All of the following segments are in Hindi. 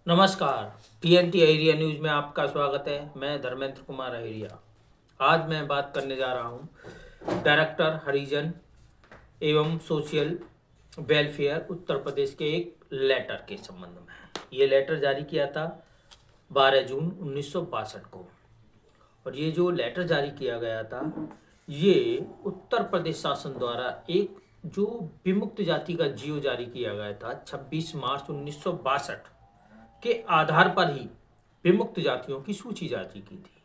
नमस्कार। टीएनटी अहिरिया न्यूज़ में आपका स्वागत है। मैं धर्मेंद्र कुमार अहिरिया। आज मैं बात करने जा रहा हूँ डायरेक्टर हरिजन एवं सोशल वेलफेयर उत्तर प्रदेश के एक लेटर के संबंध में। ये लेटर जारी किया था 12 जून 1962 को। और ये जो लेटर जारी किया गया था, ये उत्तर प्रदेश शासन द्वारा एक जो विमुक्त जाति का जियो जारी किया गया था 26 मार्च 1962 के आधार पर ही विमुक्त जातियों की सूची जारी की थी।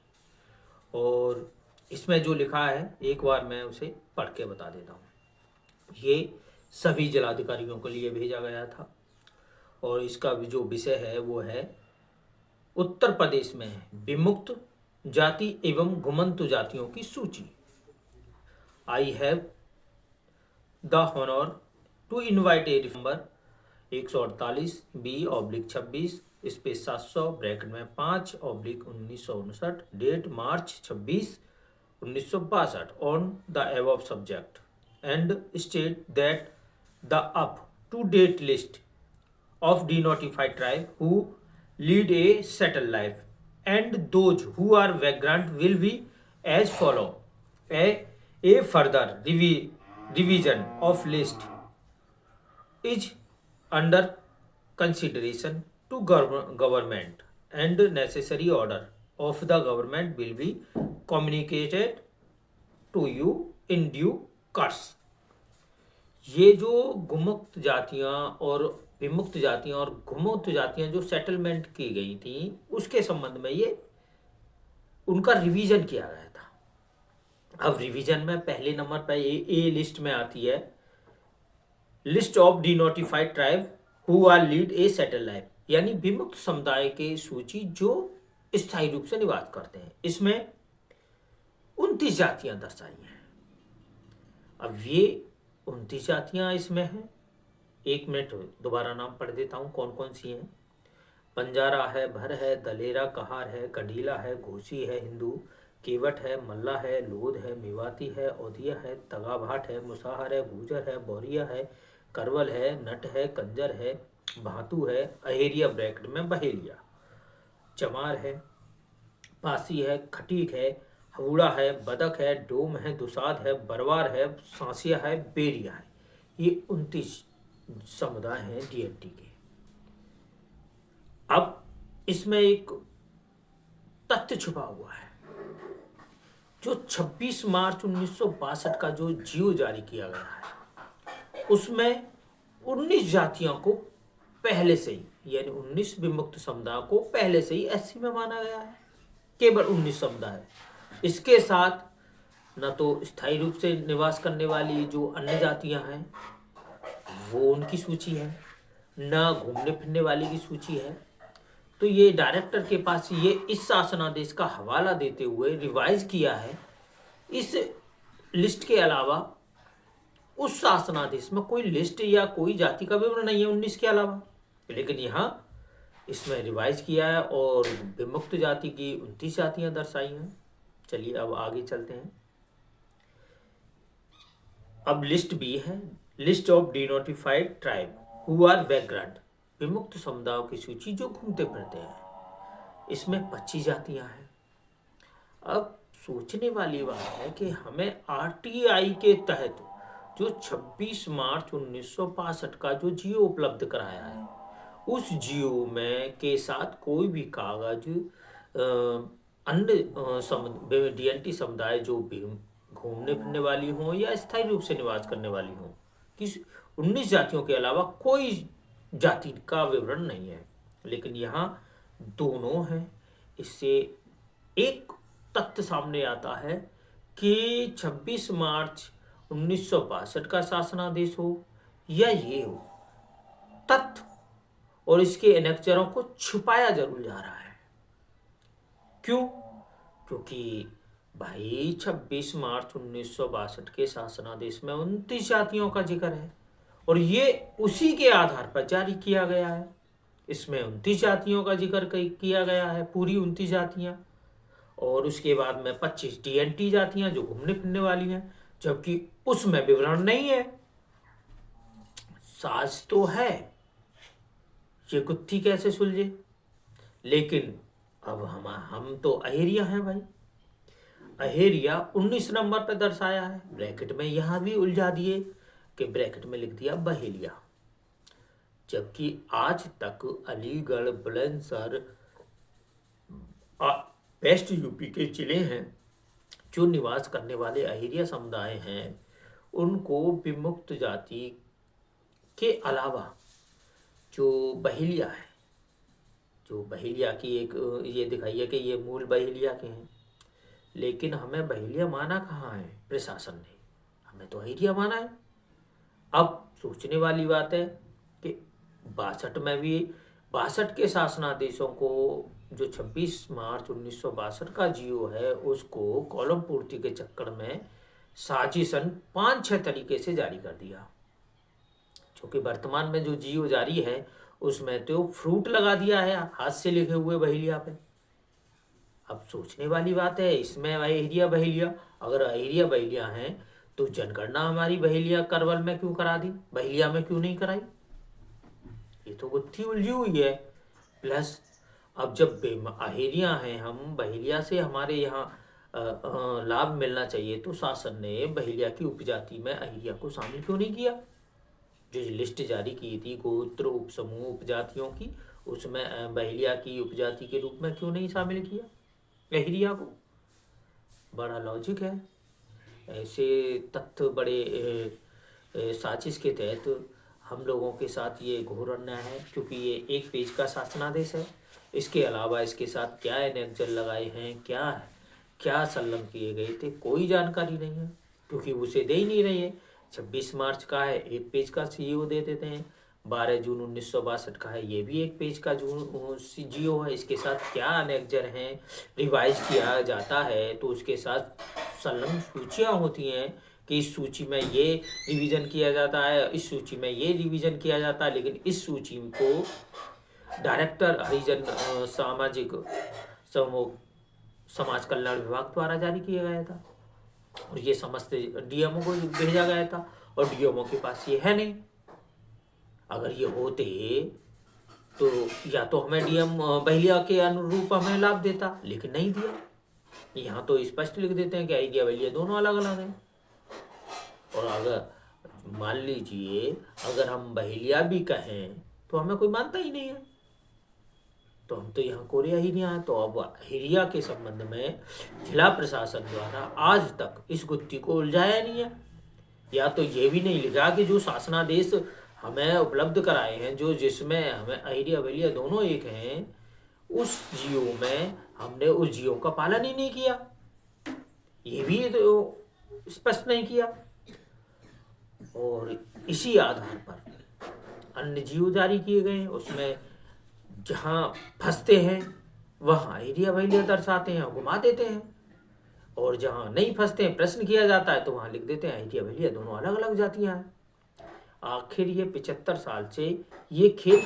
और इसमें जो लिखा है, एक बार मैं उसे पढ़ के बता देता हूँ। ये सभी जिलाधिकारियों के लिए भेजा गया था और इसका भी जो विषय है वो है उत्तर प्रदेश में विमुक्त जाति एवं घुमंतु जातियों की सूची। I have the honour to invite a number 148B/26 space 700 bracket में 5/1959 date March 26 1962 on the above subject and state that the up to date list of denotified tribe who lead a settled life and those who are vagrant will be as follow. A further revision of list is under consideration to government and necessary order of the government will be communicated to you in due course. ये जो गुमुक्त जातियां और विमुक्त जातियां और घुमुक्त जातियां जो सेटलमेंट की गई थी, उसके संबंध में ये उनका रिवीजन किया गया था। अब रिवीजन में पहले नंबर पर ए लिस्ट में आती है list of denotified tribe who are lead a settle life, यानी विमुक्त समुदाय के सूची जो स्थायी रूप से निवास करते हैं। इसमें 29 जातियां दर्शाई हैं। अब ये 29 जातियां इसमें हैं। एक मिनट दोबारा नाम पढ़ देता हूँ कौन कौन सी हैं। बंजारा है, भर है, दलेरा, कहार है, कंडीला है, घोसी है, हिंदू, केवट है, मल्ला है, लोध है, मेवाती है, औधिया है, तगाभाट है, मुसाहर है, गुजर है, बोरिया है, करवल है, नट है, कंजर है, भातू है, अहेरिया ब्रैकेट में बहेलिया, चमार है, पासी है, खटीक है, हवुड़ा है, बदक है, डोम है, दुसाद है, बरवार है, सांसिया है, बेरिया है। ये 29 समुदाय हैं डीएनटी के। अब इसमें एक तथ्य छुपा हुआ है। जो 26 मार्च 1962 का जो जियो जारी किया गया है, उसमें 19 जातियों को पहले से ही, यानी 19 विमुक्त समुदाय को पहले से ही एससी में माना गया है। केवल 19 समुदाय। इसके साथ न तो स्थायी रूप से निवास करने वाली जो अन्य जातियां हैं वो उनकी सूची है, न घूमने फिरने वाली की सूची है। तो ये डायरेक्टर के पास ये इस शासनादेश का हवाला देते हुए रिवाइज किया है। इस लिस्ट के अलावा उस शासनादेश में कोई लिस्ट या कोई जाति का विवरण नहीं है 19 के अलावा, लेकिन यहाँ इसमें रिवाइज किया है और विमुक्त जाति की 29 जातियां दर्शाई हैं। चलिए अब आगे चलते हैं। अब लिस्ट बी है list of denotified tribe who are vagrant, विमुक्त समुदायों की सूची जो घूमते फिरते हैं। इसमें 25 जातियां हैं। अब सोचने वाली बात है कि हमें आरटीआई के तहत जो 26 मार्च 1965 का जो जियो उपलब्ध कराया है, उस जियो में के साथ कोई भी कागज अन्य डीएनटी समुदाय जो भी घूमने फिरने वाली हों या स्थायी रूप से निवास करने वाली हों, किस 19 जातियों के अलावा कोई जाति का विवरण नहीं है। लेकिन यहाँ दोनों हैं। इससे एक तथ्य सामने आता है कि 26 मार्च 1962 का शासनादेश हो या ये हो, तथ्य और इसके एनेक्चरों को छुपाया जरूर जा रहा है। क्यों? क्योंकि भाई 26 मार्च 1962 के शासनादेश में 29 जातियों का जिक्र है और ये उसी के आधार पर जारी किया गया है। इसमें 29 जातियों का जिक्र किया गया है, पूरी 29 जातियां, और उसके बाद में 25 डीएनटी जातियां जो घूमने फिरने वाली हैं, जबकि उसमें विवरण नहीं है। साज तो है, ये गुत्थी कैसे सुलझे? लेकिन अब हम तो अहेरिया हैं भाई। अहेरिया 19 नंबर पे दर्शाया है, ब्रैकेट में यहाँ भी उलझा दिए कि ब्रैकेट में लिख दिया बहेलिया। जबकि आज तक अलीगढ़, बुलंदशहर, वेस्ट यूपी के जिले हैं जो निवास करने वाले अहिरिया समुदाय हैं, उनको विमुक्त जाति के अलावा जो बहेलिया है, जो बहेलिया की एक ये दिखाइए कि ये मूल बहेलिया के हैं, लेकिन हमें बहेलिया माना कहाँ है प्रशासन ने, हमें तो अहिरिया माना है। अब सोचने वाली बात है कि 62 के शासनादेशों को जो 26 मार्च 1962 का जियो है उसको कॉलम पूर्ति के चक्कर में साजिशन 5-6 तरीके से जारी कर दिया। क्योंकि वर्तमान में जो जियो जारी है उसमें तो फ्रूट लगा दिया है हाथ से लिखे हुए बहेलिया पे। अब सोचने वाली बात है, इसमें अहिरिया बहेलिया, अगर अहिरिया बहेलिया हैं तो जनगणना हमारी बहेलिया करवल में क्यों करा दी, बहेलिया में क्यों नहीं कराई? ये तो गुत्थी उलझी हुई है। प्लस अब जब अहेरिया हैं हम, बहेलिया से हमारे यहाँ लाभ मिलना चाहिए, तो शासन ने बहेलिया की उपजाति में अहिरिया को शामिल क्यों नहीं किया? जो लिस्ट जारी की थी गोत्र उप समूह उपजातियों की, उसमें बहेलिया की उपजाति के रूप में क्यों नहीं शामिल किया अहिरिया को? बड़ा लॉजिक है। ऐसे तथ्य बड़े साजिश के तहत हम लोगों के साथ ये घोर अन्याय है, क्योंकि ये एक पेज का शासनादेश है। इसके अलावा इसके साथ क्या एनेक्जर लगाए हैं, क्या क्या संलग्न किए गए थे, कोई जानकारी नहीं है, क्योंकि उसे दे ही नहीं रही है। 26 मार्च का है, एक पेज का सीईओ दे देते हैं। 12 जून 1962 का है, ये भी एक पेज का जियो है। इसके साथ क्या अनेक्जर हैं, रिवाइज किया जाता है तो उसके साथ संलग्न सूचियाँ होती हैं कि इस सूची में ये रिवीजन किया जाता है, इस सूची में ये रिवीजन किया जाता है। लेकिन इस सूची को डायरेक्टर हरिजन सामाजिक समूह समाज कल्याण विभाग द्वारा जारी किया गया था और ये समस्त डीएमओ को भेजा गया था, और डीएमओ के पास ये है नहीं। अगर ये होते तो या तो हमें डीएम बहेलिया के अनुरूप हमें लाभ देता, लेकिन नहीं दिया। यहाँ तो स्पष्ट लिख देते हैं कि अहिरिया बहेलिया दोनों अलग अलग हैं। और अगर मान लीजिए अगर हम बहेलिया भी कहें तो हमें कोई मानता ही नहीं है, तो हम तो यहाँ कोरिया ही नहीं आए। तो अब अहिरिया के संबंध में जिला प्रशासन द्वारा आज तक इस गुत्थी को उलझाया नहीं है, या तो ये भी नहीं लिखा कि जो शासनादेश हमें उपलब्ध कराए हैं, जो जिसमें हमें अहिरिया बहेलिया दोनों एक हैं, उस जियो में हमने उस जियो का पालन ही नहीं किया, ये भी तो स्पष्ट नहीं किया। और इसी आधार पर अन्य जियो जारी किए गए, उसमें जहाँ फंसते हैं वहाँ अहिरिया बहेलिया दर्शाते हैं, घुमा देते हैं, और जहाँ नहीं फंसते हैं, प्रश्न किया जाता है तो वहाँ लिख देते हैं अहिरिया बहेलिया दोनों अलग अलग जातियाँ हैं। आखिर ये 75 साल से ये खेल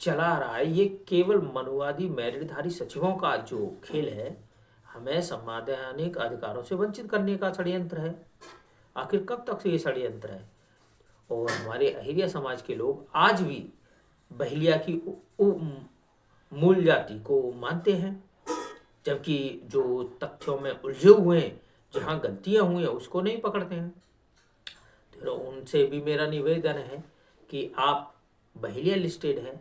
चला रहा है, ये केवल मनुवादी मेरिटधारी सचिवों का जो खेल है, हमें संवैधानिक अधिकारों से वंचित करने का षड्यंत्र है। आखिर कब तक से ये षड्यंत्र है? और हमारे अहिरिया समाज के लोग आज भी बहेलिया की मूल जाति को मानते हैं, जबकि जो तथ्यों में उलझे हुए हैं, जहाँ गलतियां हुई हैं उसको नहीं पकड़ते हैं। तो उनसे भी मेरा निवेदन है कि आप बहेलिया लिस्टेड है,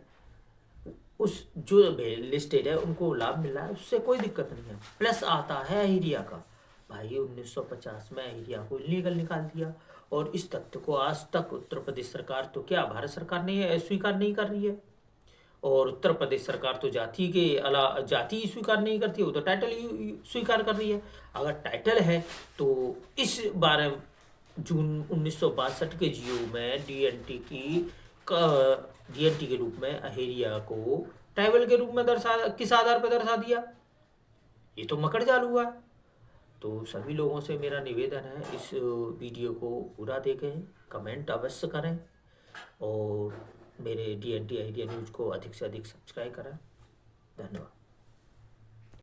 उस जो लिस्टेड है उनको लाभ मिल रहा है, उससे कोई दिक्कत नहीं है। प्लस आता है अहिरिया का, भाई 1950 में अहिरिया को इलीगल निकाल दिया, और इस तथ्य को आज तक उत्तर प्रदेश सरकार तो क्या भारत सरकार ने स्वीकार नहीं कर रही है। और उत्तर प्रदेश सरकार तो जाति के जाति स्वीकार नहीं करती, वो तो टाइटल ही स्वीकार कर रही है। अगर टाइटल है तो इस 12 जून 1962 के जियो में डीएनटी के रूप में अहेरिया को ट्राइबल के रूप में किस आधार पर दर्शा दिया? ये तो मकड़ जाल हुआ। तो सभी लोगों से मेरा निवेदन है, इस वीडियो को पूरा देखें, कमेंट अवश्य करें, और मेरे डीएनटी अहिरिया न्यूज़ को अधिक से अधिक सब्सक्राइब करें। धन्यवाद।